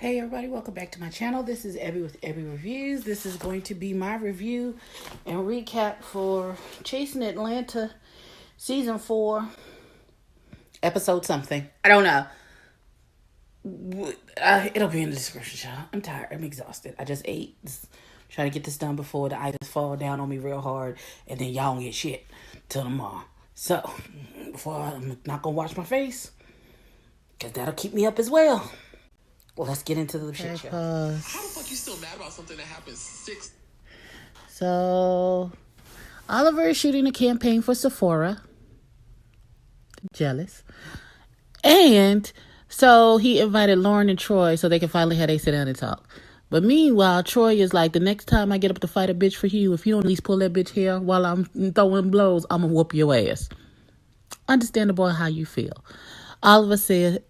Hey everybody, welcome back to my channel. This is Abby with Abby Reviews. This is going to be my review and recap for Chasing Atlanta Season 4, Episode something. I don't know. It'll be in the description, y'all. I'm tired. I'm exhausted. I just ate. Trying to get this done before the items fall down on me real hard and then y'all don't get shit till tomorrow. So, I'm not going to wash my face because that'll keep me up as well. Well, let's get into the shit show. How the fuck you still mad about something that happened So, Oliver is shooting a campaign for Sephora. Jealous. And so he invited Lauren and Troy so they can finally have a sit down and talk. But meanwhile, Troy is like, the next time I get up to fight a bitch for you, if you don't at least pull that bitch hair while I'm throwing blows, I'm gonna whoop your ass. Understandable how you feel. Oliver said,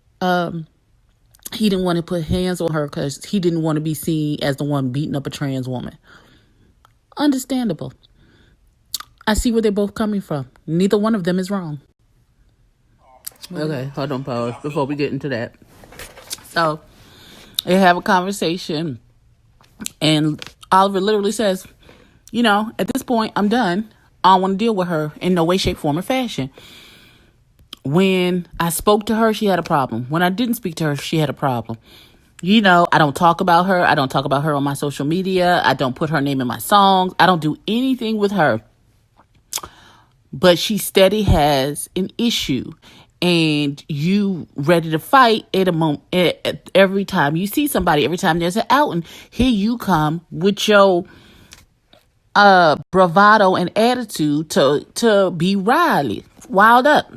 he didn't want to put hands on her because he didn't want to be seen as the one beating up a trans woman. Understandable. I see where they're both coming from. Neither one of them is wrong. Okay, hold on, pause before we get into that. So, they have a conversation, and Oliver literally says, at this point, I'm done. I don't want to deal with her in no way, shape, form, or fashion. When I spoke to her, she had a problem. When I didn't speak to her, she had a problem. I don't talk about her. I don't talk about her on my social media. I don't put her name in my songs. I don't do anything with her. But she steady has an issue. And you ready to fight at a moment, every time you see somebody, every time there's an outing, here you come with your bravado and attitude to be wild up.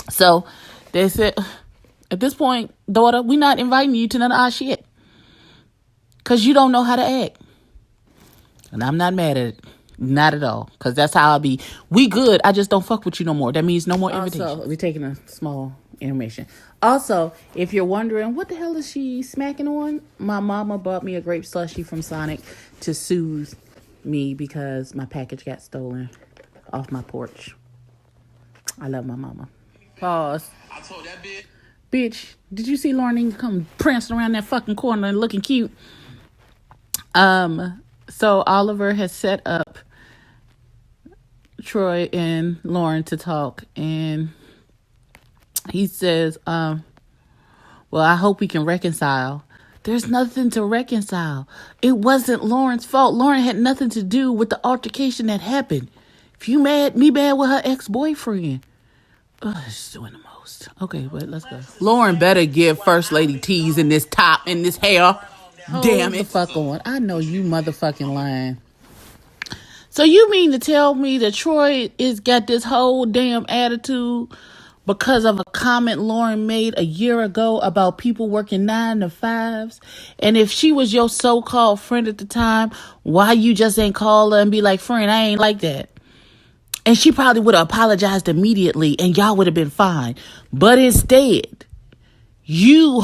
So they said, at this point, daughter, we're not inviting you to none of our shit. Because you don't know how to act. And I'm not mad at it. Not at all. Because that's how I'll be. We good. I just don't fuck with you no more. That means no more invitations. Also, we're taking a small intermission. Also, if you're wondering, what the hell is she smacking on? My mama bought me a grape slushie from Sonic to soothe me because my package got stolen off my porch. I love my mama. Pause. I told that bitch. Bitch, did you see Lauren come prancing around that fucking corner and looking cute? So Oliver has set up Troy and Lauren to talk, and he says, well, I hope we can reconcile. There's nothing to reconcile. It wasn't Lauren's fault. Lauren had nothing to do with the altercation that happened. If you mad, me bad with her ex-boyfriend. She's doing the most. Okay, but let's go. Lauren better give First Lady tease in this top and this hair. Damn it. The fuck on. I know you motherfucking lying. So you mean to tell me that Troy is got this whole damn attitude because of a comment Lauren made a year ago about people working 9 to 5s? And if she was your so-called friend at the time, why you just ain't call her and be like, friend, I ain't like that? And she probably would have apologized immediately and y'all would have been fine. But instead, I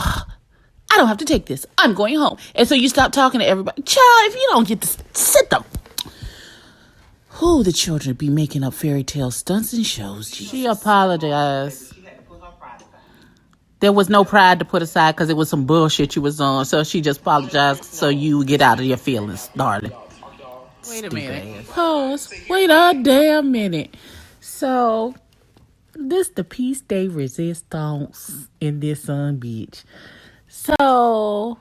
don't have to take this. I'm going home. And so you stop talking to everybody. Child, if you don't get this, sit them. Who the children be making up fairy tale stunts and shows? She apologized. There was no pride to put aside because it was some bullshit you was on. So she just apologized so you get out of your feelings, darling. Wait a minute. Pause. Wait a damn minute. So, this the piece de resistance in this bitch. So,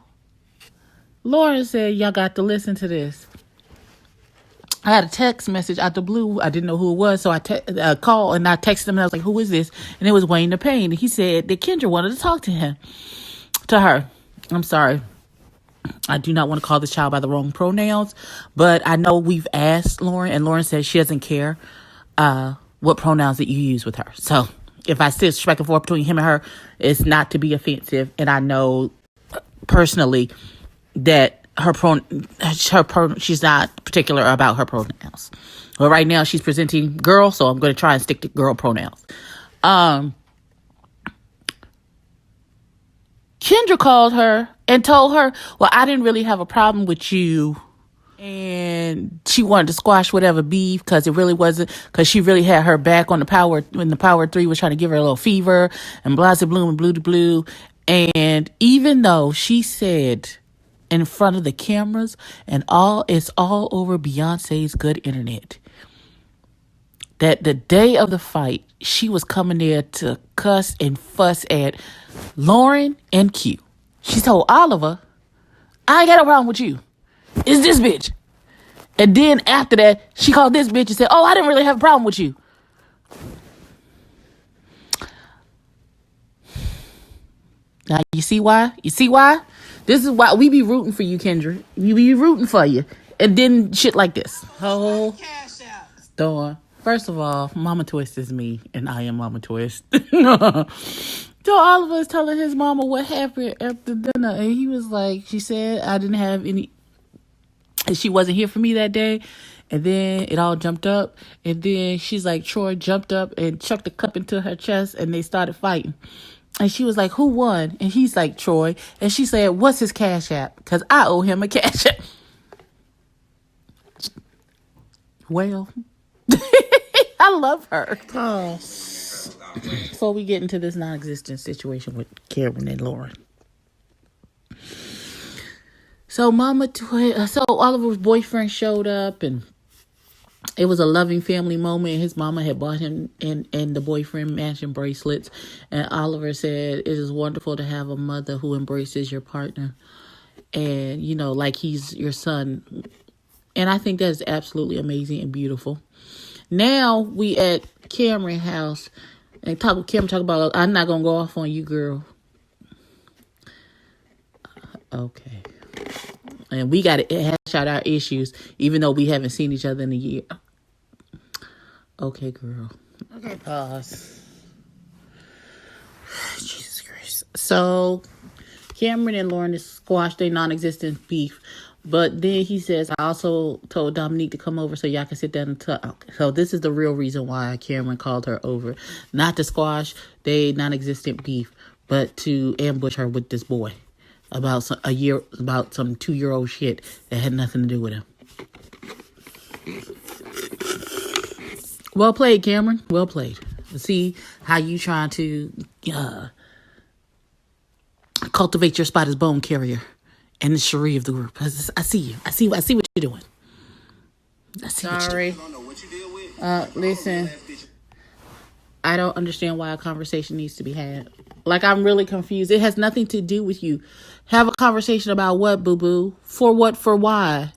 Lauren said, y'all got to listen to this. I had a text message out the blue. I didn't know who it was. So I called and I texted him and I was like, who is this? And it was Wayne the Pain. And he said that Kendra wanted to talk to her. I'm sorry. I do not want to call this child by the wrong pronouns, but I know we've asked Lauren, and Lauren says she doesn't care what pronouns that you use with her. So if I sit back and forth between him and her, it's not to be offensive. And I know personally that she's not particular about her pronouns. But right now she's presenting girl, so I'm going to try and stick to girl pronouns. Kendra called her and told her, well, I didn't really have a problem with you. And she wanted to squash whatever beef because it really wasn't, because she really had her back on the power when the Power 3 was trying to give her a little fever and blah, blah, blue and blue to blue. And even though she said in front of the cameras and it's all over Beyonce's good internet, that the day of the fight, she was coming there to cuss and fuss at Lauren and Q. She told Oliver, I ain't got no problem with you. It's this bitch. And then after that, she called this bitch and said, oh, I didn't really have a problem with you. Now, you see why? You see why? This is why we be rooting for you, Kendra. We be rooting for you. And then shit like this. Oh, Dawn. First of all, Mama Twist is me, and I am Mama Twist. So Oliver was telling his mama what happened after dinner, and he was like, she said, I didn't have any, and she wasn't here for me that day. And then it all jumped up, and then she's like, Troy jumped up and chucked a cup into her chest, and they started fighting. And she was like, who won? And he's like, Troy. And she said, what's his Cash App? Because I owe him a Cash App. Well, I love her. Oh. Before we get into this non-existent situation with Cameron and Lauren. So Oliver's boyfriend showed up, and it was a loving family moment. His mama had bought him and the boyfriend matching bracelets. And Oliver said, it is wonderful to have a mother who embraces your partner. And, you know, like he's your son. And I think that's absolutely amazing and beautiful. Now we at Cameron's house. And Cameron talk about, I'm not going to go off on you, girl. Okay. And we got to hash out our issues, even though we haven't seen each other in a year. Okay, girl. Okay, pause. Jesus Christ. So, Cameron and Lauren squashed their non-existent beef. But then he says, I also told Dominique to come over so y'all can sit down and talk. So this is the real reason why Cameron called her over. Not to squash their non-existent beef, but to ambush her with this boy. About some 2-year-old shit that had nothing to do with him. Well played, Cameron. Well played. See how you trying to cultivate your spot as bone carrier and the Cherie of the group. I see you. I see what you're doing. I see Sorry. What you're doing. Listen. I don't understand why a conversation needs to be had. Like, I'm really confused. It has nothing to do with you. Have a conversation about what, boo-boo? For what? For why?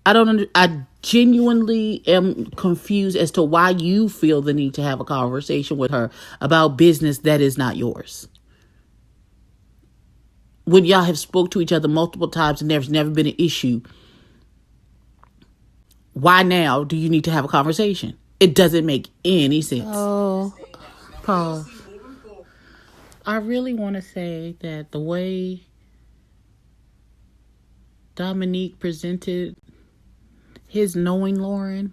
I genuinely am confused as to why you feel the need to have a conversation with her about business that is not yours. When y'all have spoke to each other multiple times and there's never been an issue, why now do you need to have a conversation? It doesn't make any sense. Oh, pause. I really want to say that the way Dominique presented his knowing Lauren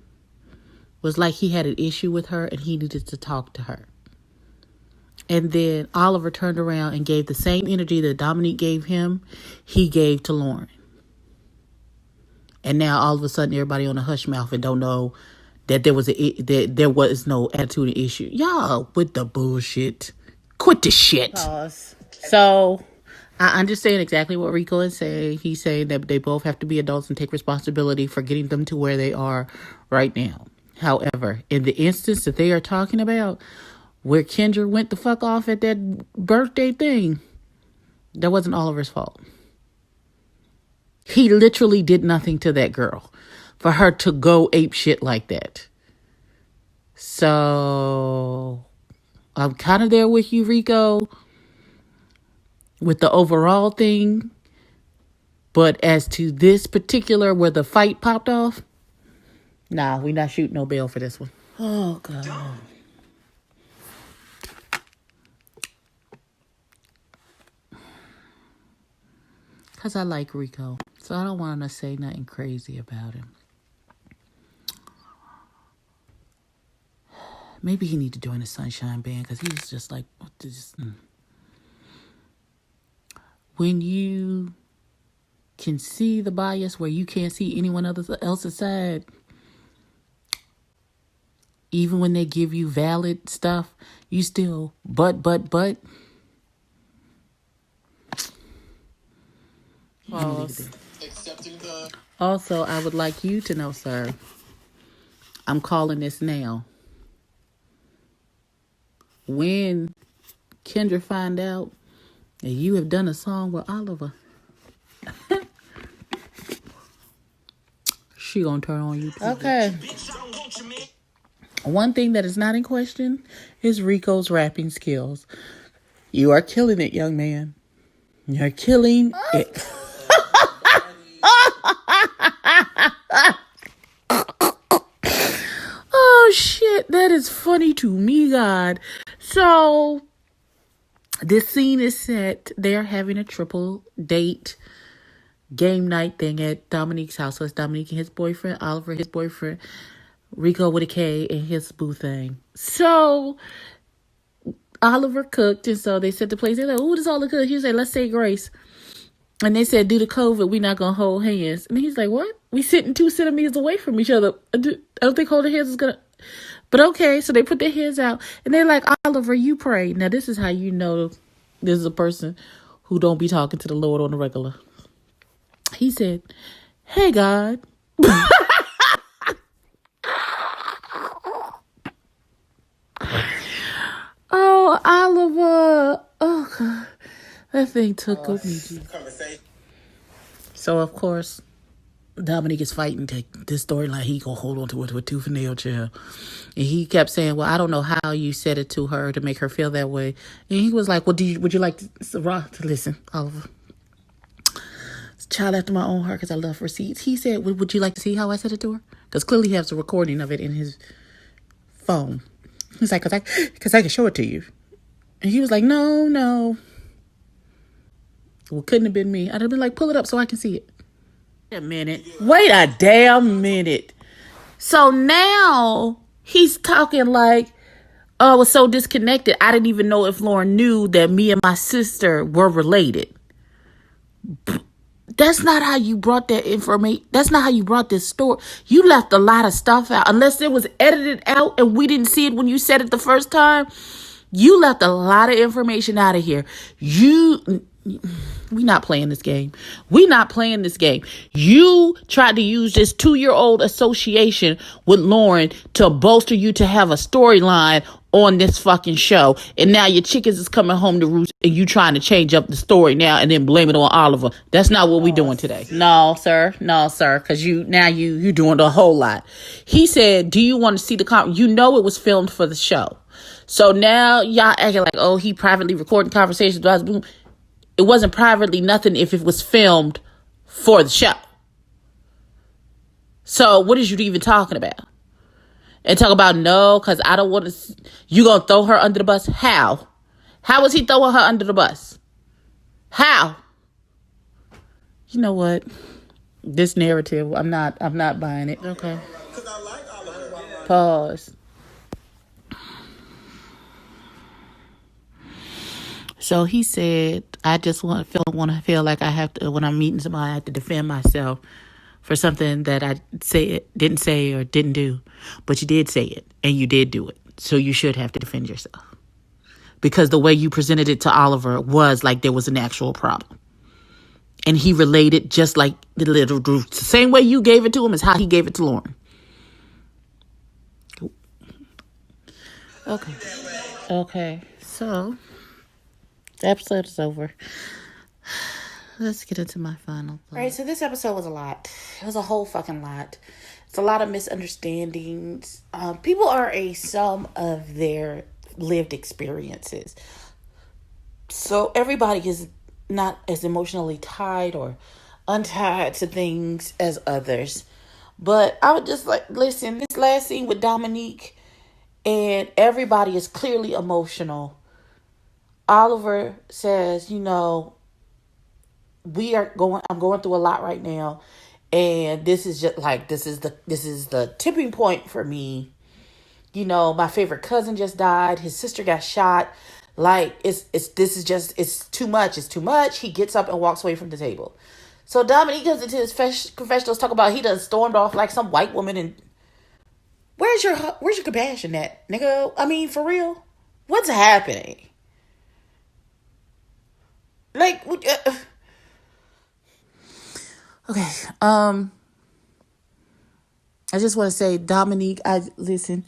was like he had an issue with her and he needed to talk to her. And then Oliver turned around and gave the same energy that Dominique gave him, he gave to Lauren. And now all of a sudden everybody on a hush mouth and don't know that there was no attitude and issue. Y'all with the bullshit. Quit the shit. Pause. So I understand exactly what Rico is saying. He's saying that they both have to be adults and take responsibility for getting them to where they are right now. However, in the instance that they are talking about, where Kendra went the fuck off at that birthday thing, that wasn't Oliver's fault. He literally did nothing to that girl for her to go ape shit like that. So I'm kind of there with you, Rico, with the overall thing. But as to this particular where the fight popped off, nah, we not shooting no bail for this one. Oh, God. Because I like Rico. So I don't want to say nothing crazy about him. Maybe he need to join the Sunshine Band because he's just like, when you can see the bias where you can't see anyone else's side, even when they give you valid stuff, you still, but, Pause. Accepting the. Also, I would like you to know, sir, I'm calling this now. When Kendra find out that you have done a song with Oliver, she gonna turn on you too. Okay. One thing that is not in question is Rico's rapping skills. You are killing it, young man. You're killing it. Oh shit, that is funny to me, God. So this scene is set. They're having a triple date game night thing at Dominique's house. So it's Dominique and his boyfriend, Oliver, his boyfriend, Rico with a K, and his boo thing. So Oliver cooked, and so they set the place. They're like, "Ooh, this all look good." He said, "Let's say grace." And they said, due to COVID, we're not going to hold hands. And he's like, what? We sitting 2 centimeters away from each other. I don't think holding hands is going to... But okay, so they put their hands out. And they're like, Oliver, you pray. Now, this is how you know this is a person who don't be talking to the Lord on the regular. He said, hey, God. Oh, Oliver. Oh, God. That thing took me. So, of course, Dominique is fighting to this storyline. He gonna hold on to it with tooth and nail, child. And he kept saying, well, I don't know how you said it to her to make her feel that way. And he was like, well, would you like to listen, Oliver? It's a child after my own heart because I love receipts. He said, would you like to see how I said it to her? Because clearly he has a recording of it in his phone. He's like, because I can show it to you. And he was like, no. Well, couldn't have been me. I'd have been like, pull it up so I can see it. Wait a damn minute. So now he's talking like, oh, I was so disconnected. I didn't even know if Lauren knew that me and my sister were related. That's not how you brought that information. That's not how you brought this story. You left a lot of stuff out. Unless it was edited out and we didn't see it when you said it the first time. You left a lot of information out of here. We not playing this game. We not playing this game. You tried to use this 2-year-old association with Lauren to bolster you to have a storyline on this fucking show. And now your chickens is coming home to roost and you trying to change up the story now and then blame it on Oliver. That's not what we doing today. No, sir. Cause you doing a whole lot. He said, do you want to see the you know it was filmed for the show. So now y'all acting like, oh, he privately recording conversations. It wasn't privately nothing if it was filmed for the show. So what is you even talking about? And talk about no, because I don't want to... You gonna throw her under the bus? How? How was he throwing her under the bus? How? You know what? This narrative, I'm not buying it. Okay. Pause. So he said, I just want to feel like I have to, when I'm meeting somebody, I have to defend myself for something that I didn't say or didn't do. But you did say it and you did do it. So you should have to defend yourself. Because the way you presented it to Oliver was like there was an actual problem. And he related just like the little group. The same way you gave it to him is how he gave it to Lauren. Okay. So... the episode is over. Let's get into my final thought. All right, so this episode was a lot. It was a whole fucking lot. It's a lot of misunderstandings. People are a sum of their lived experiences. So everybody is not as emotionally tied or untied to things as others. But I would just like, listen, this last scene with Dominique and everybody is clearly emotional. Oliver says, I'm going through a lot right now. And this is just like, this is the tipping point for me. My favorite cousin just died. His sister got shot. Like, it's too much. It's too much. He gets up and walks away from the table. So Dominique comes into his confessionals, talk about he done stormed off like some white woman. And where's your compassion at, nigga? I mean, for real? What's happening? Like, Okay. I just want to say, Dominique, listen,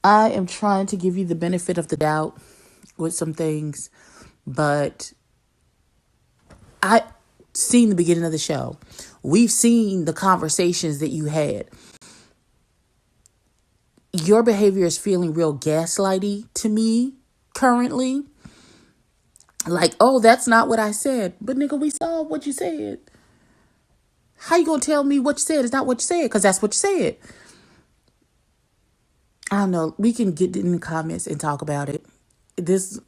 I am trying to give you the benefit of the doubt with some things, but I seen the beginning of the show. We've seen the conversations that you had. Your behavior is feeling real gaslighty to me currently. Like, oh, that's not what I said. But nigga, we saw what you said. How you gonna tell me what you said is not what you said? Because that's what you said. I don't know. We can get in the comments and talk about it. This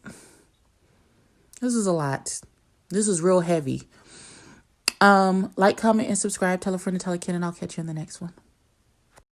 is a lot. This is real heavy. Like, comment, and subscribe. Tell a friend to tell a kid, and I'll catch you in the next one.